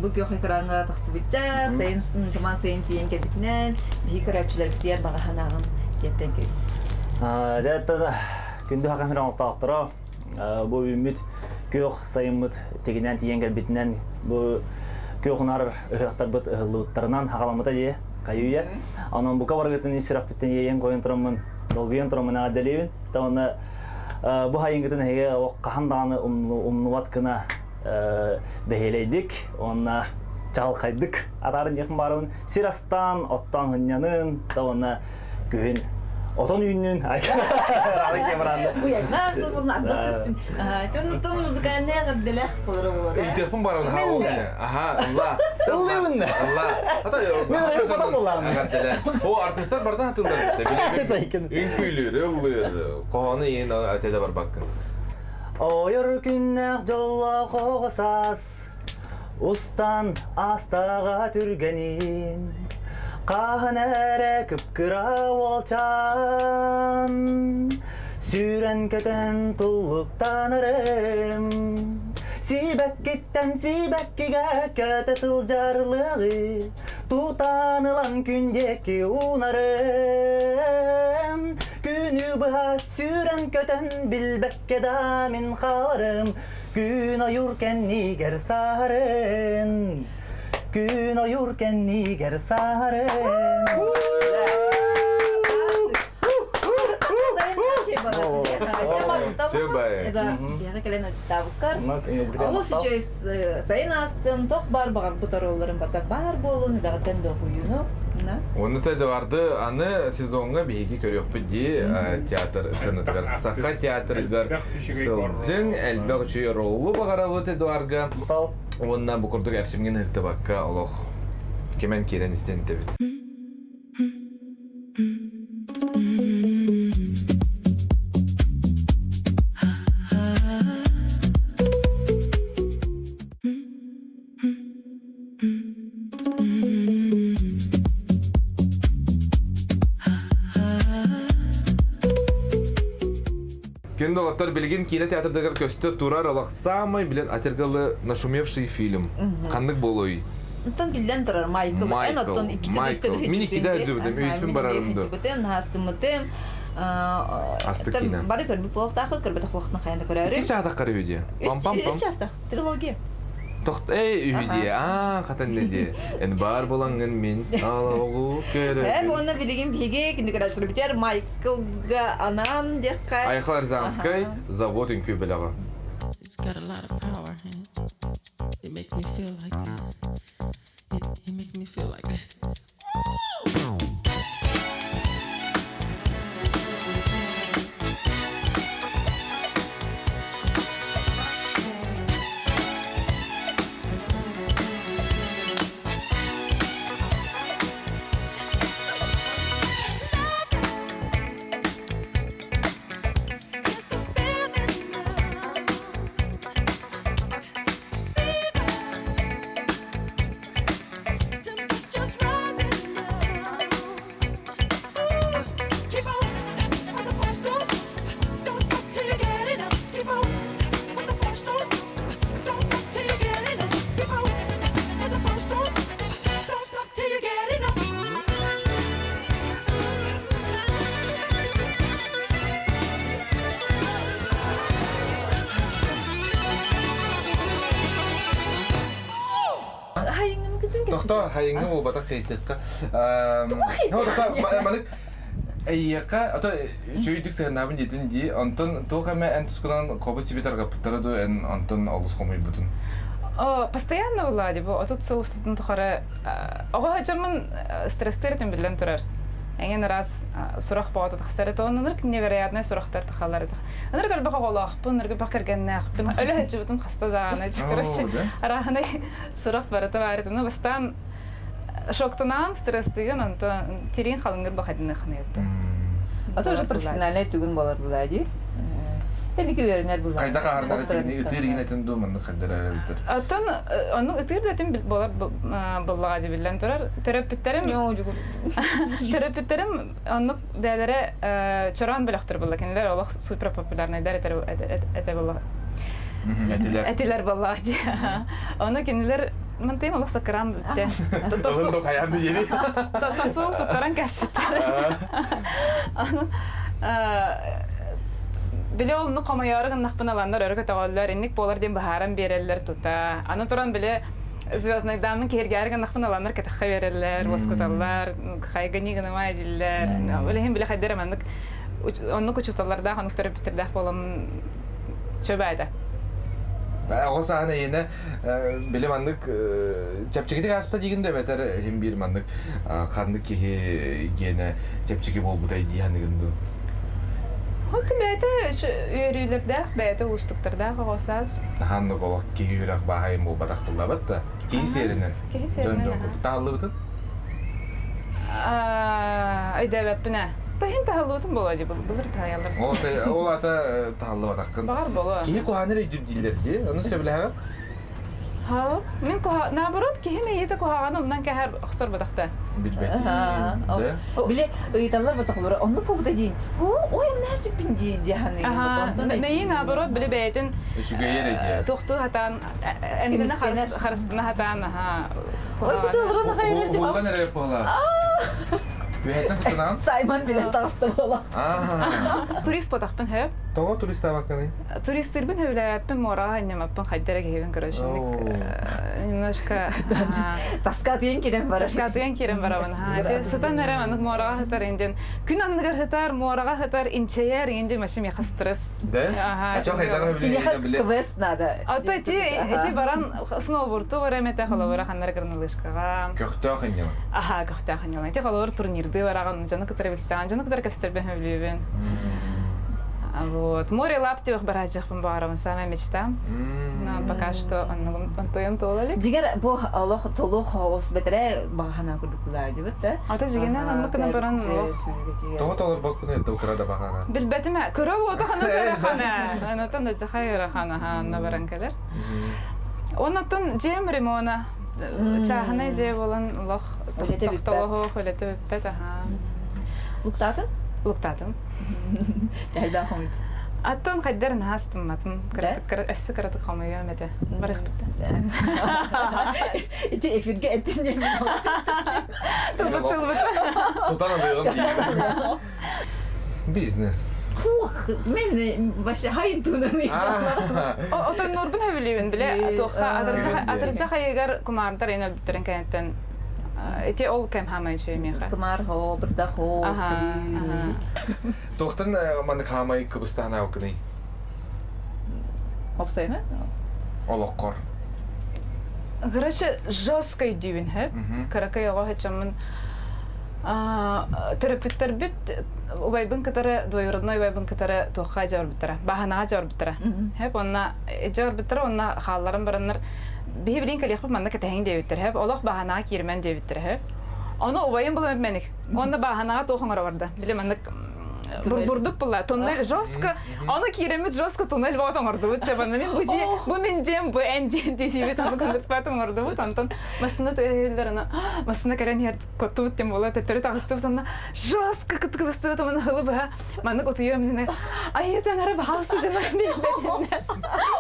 бу көхөкранга таксыбыча сайын заман сайын тиен кетинен бихикрапчылар сиер бага ханагын кеттен кез. Жата күндү хакан алтаактыра. Бу үмүт көх сайымыт тегинен тиен келбитинен бу көхнар ыхтар бит ыхлыттарынан хагаламыта дие каюя. Анан бу кабаргытын исрап биттен еен коен турамын. Долгуен турамын аделевин. Тауна бу хайынгытын хеге каханданы умнуват кына бехелейдик. Онна чалкайдык. Атарын якын барыбын. Сирастан, оттан хынянын, тауна күйін отон үйіннен ады кеміранды. Бу як насыл болсын агдастын. Тон музыкальный гадделах болыр болот. Телефон барабын ха ол не. Аха, алла. Уллыбын да. Алла. Ата Мен район фотом болам. О артисттер бардан хатындар бите. Сайкын. Үн күйлөр, ыллыр. Коханы ен атеде бар баккын. Ойыр күннәк жолла қоғысас, ұстан астаға түргенін, қағын әрі күпкіра олчан, сүйрен көтен тұллықтан ұрым, сибәккеттен сибәккіге көті сылжарлығы, тұтанылан күндекі унарым, күні бұға сүйрен көтен білбәкке да мен қаларым, күн ойыркен нигер сарын, күн ойыркен нигер сарын. Ол сейчас сайын астын тоқ бар бағар бұтароларын бар болуын үлағаттан да құйыны. Оны тәді барды, аны сезонға бейгі көрек бүдді театр сынытығар. Саққа театрығар сылжың, әлбәқ үші ролы бағара бұд Эдуарға. Онына бұқырдық әршімген үкті баққа олық кемен керен істен тәбіт. Кенді олаттар білген кино театрдағар көсті турар олақ самай білен атергалы нашумевший фильм. Қандық болуй? Там билден тұрар Майкл. Майкл. Мен икіде жүбітім, өйспен барарымды. Настымытым. Асты кино. Бары көрбі полықтақы, көрбі тақылықтың қайында көрәрі. Кеш ағдақ қары өйде? Үш жастық, трилогия. Тоқт, үйде, қатын неде? Ән бар болаңын мен алауғы көріп. Оны білеген беге, кінді көрәшілі бітер, Майклға анан деққа. Айқалар Занскай, завод үнкі біліға. It's got a lot of power in it. It makes me feel like it makes me feel like Тоқта хайыңы ол бата қайтыққа. Эйяка, ата чөйдүк сыгынабын жетин ди, антон тохаме антускунан кобы сибитар каптарады эн антон алыс комой бутун. Постоянно влади, бо тут сылыштын тухары. Ого хачамын стрестерден билен турар. Энген раз сурах баата тахсарет оннар невероятный сурахтар тахалар. Анар галба хоголах, бунар галба кергеннах. Бин ölе хачыбытым хастадаана чикраш. Араханы сурах барата барытына бастан шоктанан стресстеген анта терин халынгыр бахадыны ханетти. Ата уже профессиональный түгін болар бұлайды. Енді көверінер бұлайды. Кайда қағардар әтігіне үтірген әтін думанды қадыра өтір. Атын, оны үтір әтін болар бұллаға дебілден тұрар. Терапевттерім, оны бәлері чоран біліқтір бұлла. Кенелер олық супер популярнайдар әті бұлла. Әтілер бұлла. Оны кенелер мантайым олық сақырам бітті. Олын доқ аяңды ері. Тасуым тұттаран кәсіптері. Біле олыны қомайарығын нақпын аландар өргі тағалылар, еннік болар ден бағаран берелер тұта. Аны тұран біле звездный дамын кергерген нақпын аландар кәтіққа берелер, оскуталар, қайғыны ғынымай әділер. Біле біле қайдерім онны көчісталарда, қанық терапевтердақ болам чөбі айды. Оғы сағына ені білім андық чәпчігіді қасыпта дегенде бәтір хем бір мандық қандық кеге гені чәпчігі бол бұдай дейінігінді. Хотты бәйті үйрілерді, бәйті ұстықтырды қоғасаз. Хандық олық кеге үйрақ бағайым бол бадақ бұлла бәтті. Кеге серінен. Кеге серінен. Тағылы бұтын? Айда бәппіне. Тахин тағылы бұтын болады, бұлыр тағалар. Ол ата тағылы бадаққын. Бағар болу. Кеге қоғаныр өйдір дейлерді, оны сөбілі әғыр? Ха, мен наоборот, кеге еті қоғаны ұмдан кәхер ұқсар бадақта. Билбәті. Біле ұйталар батақлары, оны побыда дейін. Ой, ұмна сөппін дейін. Мен наоборот, біле бәйтін Үшіге ер еді. тоқты хатан, әндіні қарыстыны хатан. Ой, бұтылғыраны қайрыр деп Оған әрі бола. Бәйттің күтінан? Сайман біле тағысты бола. Турист батақпын хөп. Тоғы турист табақтаны? Туристербін хөбләппін мораға әнемаппын қайдара кейбін көрішіндік. Немножко... Таскатыен керем бар. Таскатыен керем бар авын. Сытан әрем анық мораға хытар енден. Күн анығыр хытар, мораға хытар, инчаяр енден машым яқы стресс. Да? Ачо қайдағы Или квест надо. Ата эти баран сноуборду бар әмәтә халавыра ханнар кырнылышкаға. Көқті ақын ела? Аха, көқті ақын ела. Эти халавыр турнирды бараған, жаны кытары білсаған, жаны кытары кәпстербен хөблебен. Вот. Море лаптевых барачықпын барамын, самая мечта. Но пока что антоем толали. Дигер бу Аллах толуq хавыс бетере бағана күрдік бұлайды бітті. Ата жегеннен анныкына баран лох. Тоғы толыр бұл күні өтті ұқырада бағана. Білбәтіме, көріп оты қаны көріқаны. Анатан да жақай өріқаны анна баран кәлер. Онатын жем ремона. Чағыны же болан лох. Тоқталығы хөлеті біппет. Луктатын? Луктатым. Тәлбә қомит. Аттан қайдарын хастым матым. Әсі кіраты қамайы әмеді. Барық бітті. Эти эфирге әттін не Тұтан адығын дейін. Бизнес. Мен башы хайын туынаны. Отан Нурбын хөбілеуін біле. Адыржа қайығар күмарындар ең өлбіттерін кәнеттен. Эти ол кем хамай чөймеға. Кымар хо, бірда хо. Тоқтын маңдық хамай күбістағына өкіні? Опсайны? Олық қор. Короче, жестко үйдеуін хөп. Каракай оға хәчамын терапевттер бит убайбын кытары, двоюродной убайбын кытары тоққа жауыр біттірі. Бағанаға жауыр біттірі. Хөп, онна жауыр біттірі, онна қалларын барынлар бихи билин калиқып манда кәтәһин дебиттер һәп, олақ бағанаға кирмен дебиттер һәп. Оны убайын булам мәник. Онда бағанаға тоқыңыр барды. Биле манда бурдук була, тоннель жестко. Оны киремет жестко тоннель бат оңырды. Чабаны мен бу мен жем бу энди дисибет аны көндөрт бат оңырды. Антон масына тәйләрне, масына кәрән яр котут тем була, тәтәре тагысты тонна жестко кыткыбысты томаны хылыба. Маны котуем менә. Ай, тәңәре баһасы җаны билбәтенә.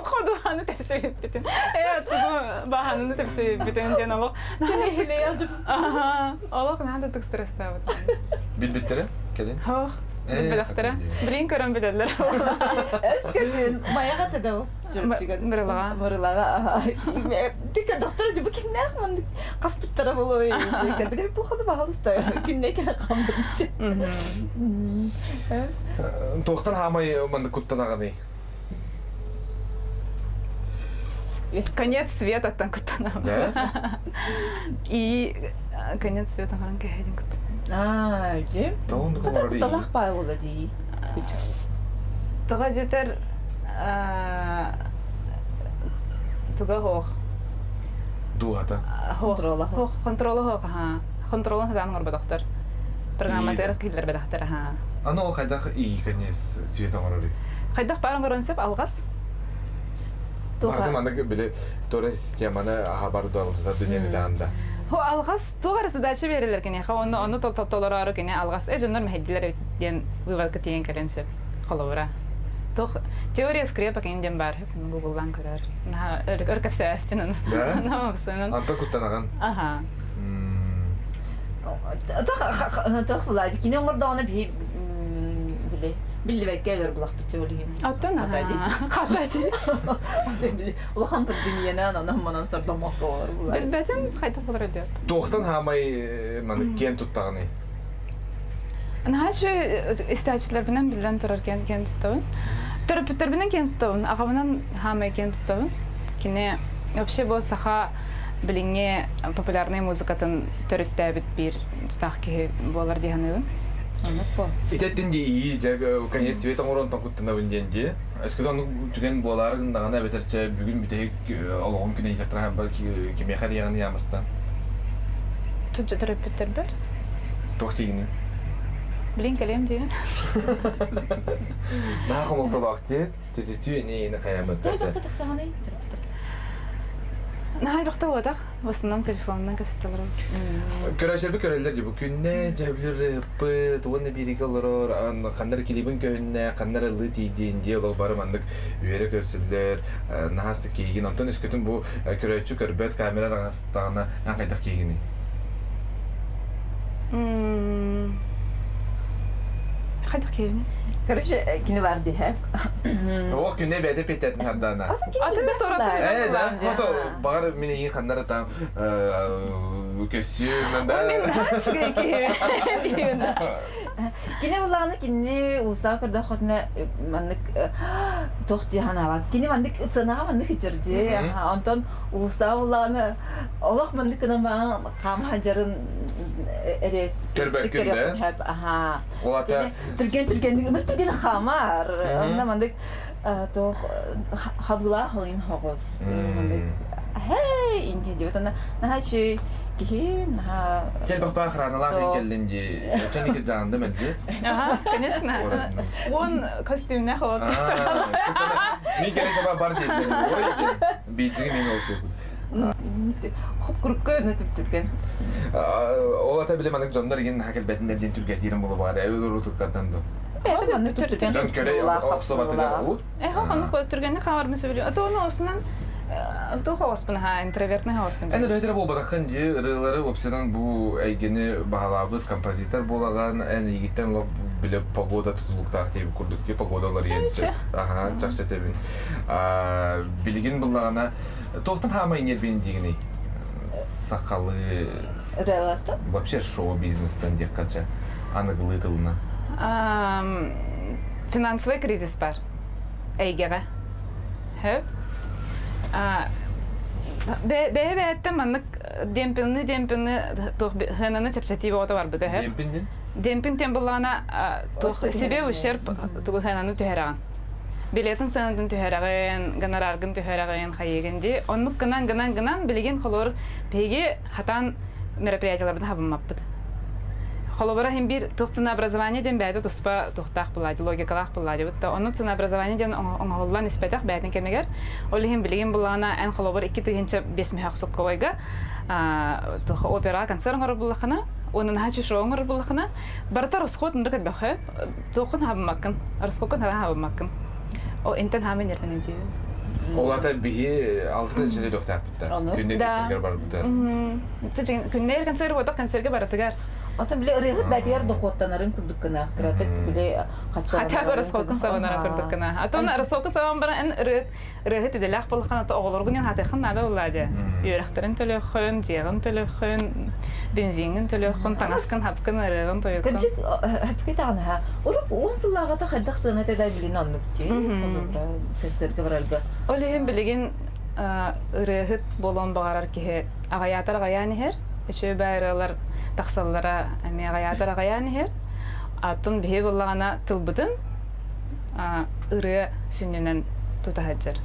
Ходуаны тәфсир битен. Ту баһаны тәфсир битен җанабы. Нәһиле ялҗып. Аллах нәһәдә текстрәстә. Билбеттере? Кәден? Ха. Bilaktıra. Bilin körün bilirler. Eskiden mayağa da çocuklar. Mırılağa. Mırılağa. Dikkat doktor bu kim ne yapman? Kaspit tarafı oluyor. Dikkat bu kadar pahalı da. Kim ne kadar kalmadı. Тоқтан хамай манды куттанаганы. Конец света там кутана. Да? И конец света харан кэхэдин кут. Жи. Тоон Катар кумарали. талах бай болду ди. Тога жетер туга хох. Дуата. Контрола. Хох контрола хох ха. Контрола хадан ngor доктор. Программатер киллер бедахтер ха. Ано хайдах и конец света марали. Хайдах баран горонсеп алгас. Барды мандык биле тора системаны хабарды алгызда дүнияны таанда. Хо алгас тугар задача берилер кене. Ха оны толтолорары кене алгас. Эжоннор мехедилер ден вывалка тиен керенсеп. Холовра. Тох теория скрепа кенден бар. Google'дан көрөр. На өркөпсө финен. Да? Намасынын. Анта куттанаган. Аха. Тох Влади кине орда оны биле. Билли бекелер булак битөлү. Аттан катади. Улахан пандемияна анан манан сардамак болор булар. Билбетим кайта болор деп. Тоқтан хамай маны кен туттаганы. Наачы истачлар менен билен турар кен туттабын. Терапевттер менен кен туттабын. Агабынан хамай кен туттабын. Кине вообще бу саха билиңе популярный музыкатын төрөттөбүт бир тутак болар дегенебин. Анаппа. Итеттен де ии жаг конец света орон куттана бинденди. Эскөдөн түген боларын дагана бетерче бүгүн битек алган күнү жактыра балки кеме харыягын ямастан. Тут терапевттер бар. Токтигини. Билин келем деген. Наа комолтолакты тететү не хаямат. Тахта тахсаны. Нахай бакта бодак. В основном телефондан касталар. Көрәшәбе көрәләр ди бу күнне җәбләр пы туны бирикалар ан ханнар килибен көнне ханнар лы тиден ди ул бары мандык үере көсәләр нахасты кийген антон эскетен бу көрәчү көрбәт камера растана кайда кийгени. Кайда кийгени? Короче, кине бар ди хәп. О күнне бәдә петәтен хаддана. Аты бит ората. Да, фото бар мине ханнар там көсүн да. Кине буланы кине уса кырда хотна мандык тохти ханава. Кине мандык сынага мандык хичерди. Антон уса буланы Аллах мандык нама кам хаҗарын эре Көрбәккәндә. Аха. Олата Түрген хамар. Анда мандык тох хабула холин хогос. Мандык. Хей, инде дип анда нахачи кихин на. Сен бакпа храналар келдинди. Чөники жанды мәлди. Ага, конечно. Он костюм не хот. Мин келе саба бар диде. Ой, бийҗиге мен олту. Хоп куркка нетип түрген. Олата биле мандык жондар ген хакел бетинде ден түргә тирен булып бар. Әйе рутут каттанды. Бәдә мандык түрген. Жон көрә аксобатыга ул. Ханы көтөргәндә хабар мисәбе. Ата аны осынан Кто хоспен ха интровертный хоспен. Әне рәйтер бу баракан ди рылары опсидан бу әйгене багалабыт композитор булаган әне егиттен лоб биле погода тутулукта дип курдук дип погодалар янсы. Ага, чакча тебин. Билген булагана токтан хамай нербен дигени. Сакалы Релата. вообще шоу-бизнестен диккача аныгылы тылына. Финансовый кризис бар. Әйгере. Хөп. Бәйбәттә маннык демпинны тох хананы чапчати бота бар биде. Демпинден? Демпин тем булана тох себе ущерб тох хананы төһәрәгән. Билетин санатын төһәрәгән, гонораргын төһәрәгән хайыгынды. Оннук гынан билеген холор пеге хатан мероприятияларда хабымаппыт. Холобара хем бир тохтын образование ден бәйді туспа тохтақ бұлады, логикалақ бұлады. Оны тын образование ден оңғоллан испәтақ бәйдін кемегер. Олы хем білген бұлағына ән холобар 2-5 мүйәқ соққа ойға опера концерт оңғыр бұлақына, оның хачу шоу оңғыр бұлақына. Барата росқот нұры кәлбәқі, тоқын хабымақын, росқоқын хадан хабымақын. Ол интен хамен ербінен дейін. Олата биһи 6 дөрөктәп битте. Күндә дисергә бар битте. Күндә концерт булды, концертка баратыгар. Ата биле рыгыт бәтер дохоттанарын күрдүк кына. Кратык биле хача. Хата бар расколкын сабанара көрдүк кына. Атон расколкын сабан бар эн рыгыт иделак болгон ата оголоргун хатыхын нада буллады. Юрахтарын төлөхөн, жегын төлөхөн, бензинин төлөхөн, танаскын хапкын рыгын тоюкын. Кырчык хапкет ана. Урук 10 сыллагата хаддак сына теда билин аннукти. Концерт гавралга. Олehen билеген рыгыт болон багарар кихе агаятар гаяны хер. Эшө байралар тахсаллара эме агаятар гаяны хер. Атын бие буллагана тылбытын ыры сүнненен тутахаджар.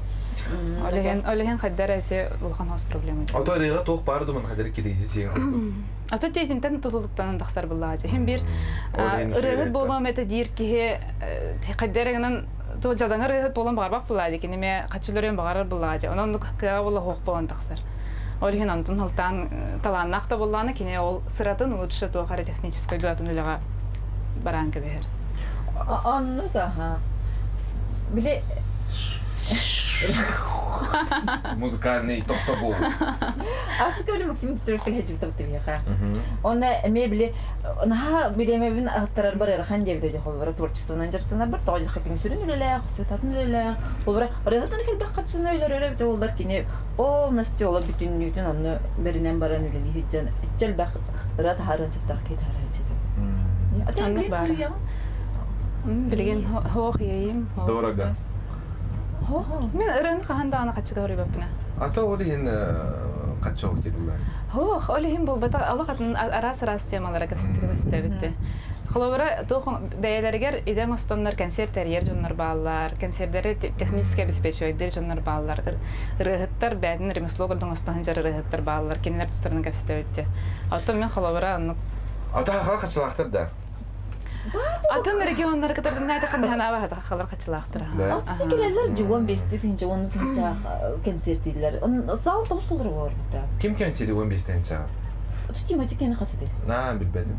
Олehen хаддар эте улхан хас проблема. Ото рыга тох барды мен хадыр кризисин. Ата тезинтен тутулуктан тахсар буллаачы. Хем бир рыгыт болон мете дир кихе хаддарыгынан то жадаңа рыгыт болон багарбак буллайды ки неме качылырын багарар буллаачы. Онон кыга булла хок болон тахсар. Олehen антын хылтан таланнак да булланы кине ол сыратын лучше то хара технической датын улага баранка бер. Аннуга ха. Биле Музыкальный тохтобол. Аскали Максим Петрович хажып табты бияха. Оны мебли наха биремебин аттарар бар хан дебде де холбара творчествонан жартына бар тоғыл хапин сүрүн эле, сутатын эле. Олбара рыгытын кел бакчаны үйлөр өбү олдар кине о настёла бүтүн бүтүн аны беринен баран эле хиджан. Ичел бак рат харын чыптак кет харачы. Атан бар. Билген хох йем. Дорого. Мен ырын каханда аны качыга өрөбөпүнө. Ата олehen качок дилулар. Хох, олehen бул бата алакатын арас темалара кастыгы бастабытты. Холовара тохон бәяләргәр идән остоннар концерттер ер жоннар баллар, концертләре технический обеспечивание жоннар баллар, рыгыттар бәдин ремеслогордың остан жары рыгыттар баллар, кинләр тустырын кастабытты. Ата мен холовара аны Ата ха качылактыр да. Атын регионнар катардан найта кандана бар хата халар качылактыр. Аты келелер жуан бести тинче оны тинче концерттилер. Зал томстулар бар бит. Ким концерти 15-тен чыга? Тематика не катыды. На, билбедим.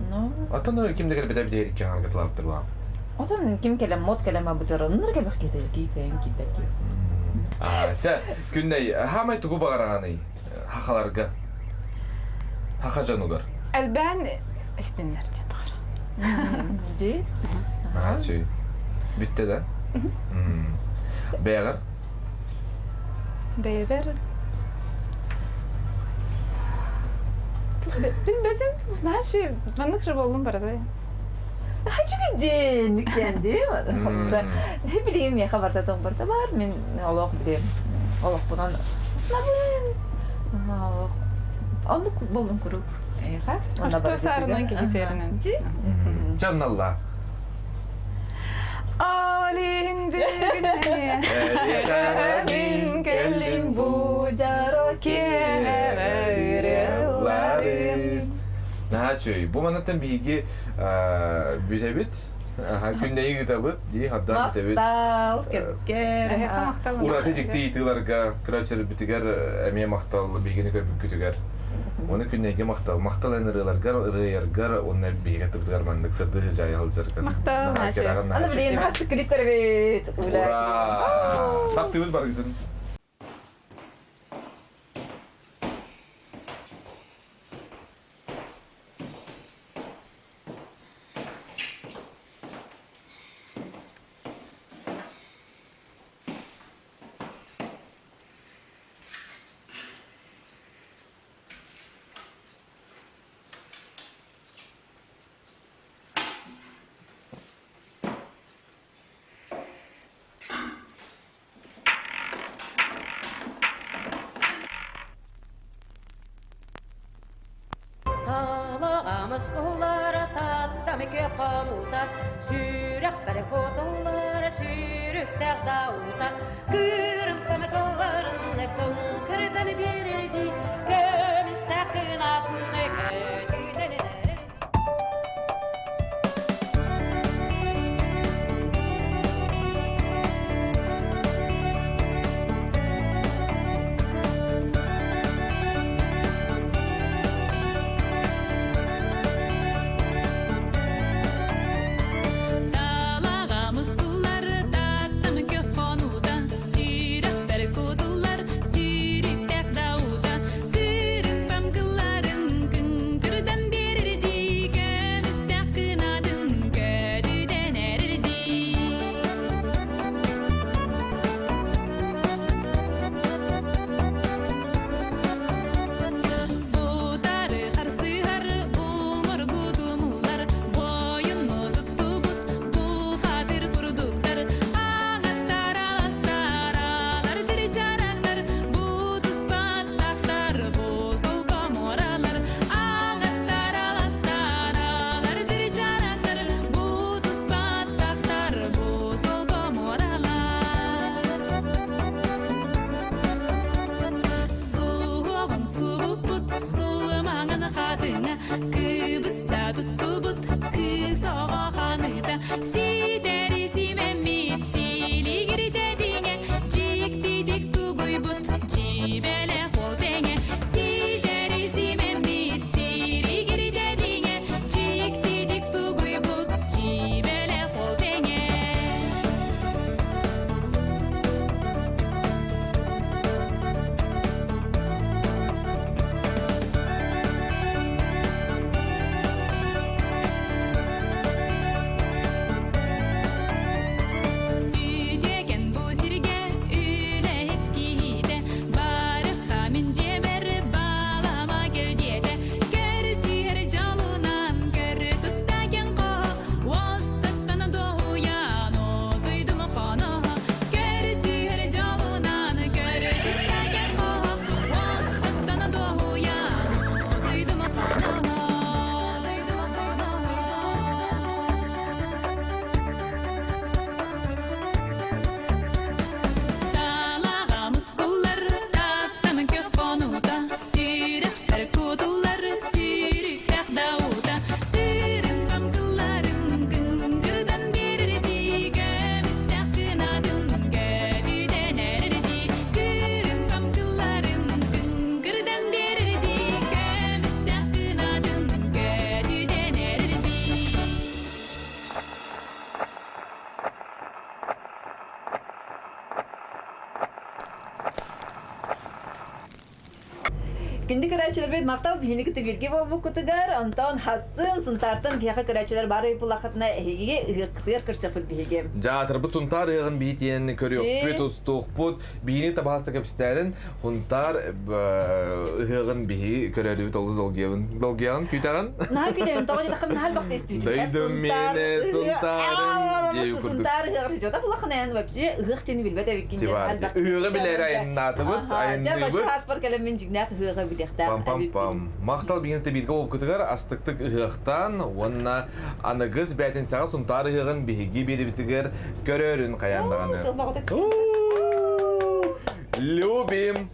Атаны кимдегер бедеп дейрик кеңар катылап турган. Атын ким келем мод келем абытыр. Нырга бак кетер ки кайын кипет. Ча, күннәй хамай тугу багараганы хакаларга. Хакажанугар. Әлбән истиннәрдә бар. Ди. Чүй. Битте да? Бәгәр? Бәйбер. Bilmezim. Naşi, manlık şey oldum barada. Hacı gidin, kendi. Hep bileyim ya haberta tombarda var. Men Allah bileyim. Allah bundan sınavım. Allah buldum kurup. Ha? Hafta sarından keserinin. Canallah. Alin birine. Min kelim bu Naçöy, bu manattan bilgi bütebit. Gündeyi kitabı diye hatta bütebit. Maktal, kerker. Uratı çıktı itilarga, kıraçır bitiger, emeğe maktallı bilgini köpük kütüger. Onu gündeyi maktal, maktal enirlergar, ırıyargar, onlar bilgi tıbıtgar mandık sırdı hıcayı halıcargar. Maktal, naçöy. Ana bileyim, hastı klip karabit. Ura! Taptığımız var gidin. Talağımız kollara tattamike kanuta Sürek bere kodullara sürükler davuta Kürüm pamikalarını kınkırdan birirdi Gömüş takın adını kötülenir Күнді көрәчілер бет мақтал бейіні күті бірге бол бұл күтігер, онтан хасын, сұнтартын бияқы көрәчілер бары бұлақытына әйге ұйықтығыр көрсөпіл бейге. Жатыр бұт сұнтар ұйығын бейтен көріок бүт ұстық бұт бейіні табасы көпістәрін ұнтар ұйығын бейі көрәді бүт олыз долгиян күйтаған. Наға күйтеген, тоғы деді қымын хал бақты естіп. Дайдым мені сұнтарын Сұнтар ұйығыр жода бұлақынан өпше ұйықтені білбет әвеккенде хал бақты. Ұйығы білер айыннаты бұт, айынды Хаспар кәлеммен жігнәқ ұйығы білектен. Пам-пам-пам. Мақтал бейінті бірге ол күтігер астықтық ұйықтан, онына анығыз бәтін саға сұнтар ұйығын бейге бері бітігер көрерін қаяндағаны. Любим!